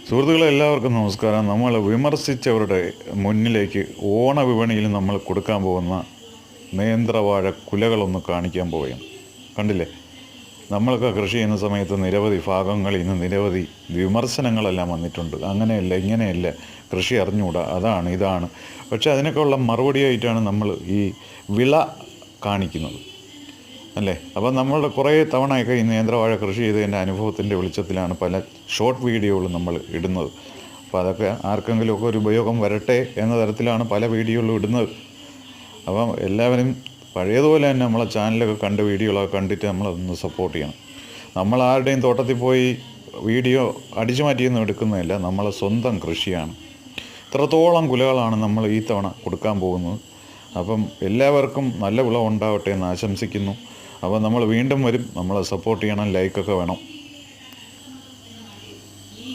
സുഹൃത്തുക്കളെ എല്ലാവർക്കും നമസ്കാരം. നമ്മൾ വിമർശിച്ചവരുടെ മുന്നിലേക്ക് ഓണവിപണിയിൽ നമ്മൾ കൊടുക്കാൻ പോകുന്ന നേന്ത്രവാഴ കുലകളൊന്ന് കാണിക്കാൻ പോവുകയാണ്. കണ്ടില്ലേ, നമ്മളൊക്കെ കൃഷി ചെയ്യുന്ന സമയത്ത് നിരവധി ഭാഗങ്ങളിൽ നിന്ന് നിരവധി വിമർശനങ്ങളെല്ലാം വന്നിട്ടുണ്ട്. അങ്ങനെയല്ല, ഇങ്ങനെയല്ല, കൃഷി അറിഞ്ഞുകൂടാ, അതാണ് ഇതാണ്. പക്ഷേ അതിനൊക്കെ ഉള്ള മറുപടിയായിട്ടാണ് നമ്മൾ ഈ വിള കാണിക്കുന്നത്, അല്ലേ? അപ്പം നമ്മളുടെ കുറേ തവണയൊക്കെ ഈ നേന്ത്രവാഴ കൃഷി ചെയ്തതിൻ്റെ അനുഭവത്തിൻ്റെ വെളിച്ചത്തിലാണ് പല ഷോർട്ട് വീഡിയോകളും നമ്മൾ ഇടുന്നത്. അപ്പോൾ അതൊക്കെ ആർക്കെങ്കിലുമൊക്കെ ഒരു ഉപയോഗം വരട്ടെ എന്ന തരത്തിലാണ് പല വീഡിയോകളും ഇടുന്നത്. അപ്പം എല്ലാവരും പഴയതുപോലെ തന്നെ നമ്മളെ ചാനലൊക്കെ കണ്ട് വീഡിയോകളൊക്കെ കണ്ടിട്ട് നമ്മളതൊന്ന് സപ്പോർട്ട് ചെയ്യണം. നമ്മൾ ആരുടെയും തോട്ടത്തിൽ പോയി വീഡിയോ അടിച്ചു മാറ്റിയൊന്നും എടുക്കുന്നതല്ല, നമ്മളെ സ്വന്തം കൃഷിയാണ്. ഇത്രത്തോളം കുലകളാണ് നമ്മൾ ഈ തവണ കൊടുക്കാൻ പോകുന്നത്. അപ്പം എല്ലാവർക്കും നല്ല വിളവുണ്ടാവട്ടെ എന്ന് ആശംസിക്കുന്നു. അപ്പോൾ നമ്മൾ വീണ്ടും വരും. നമ്മളെ സപ്പോർട്ട് ചെയ്യണം, ലൈക്കൊക്കെ വേണം.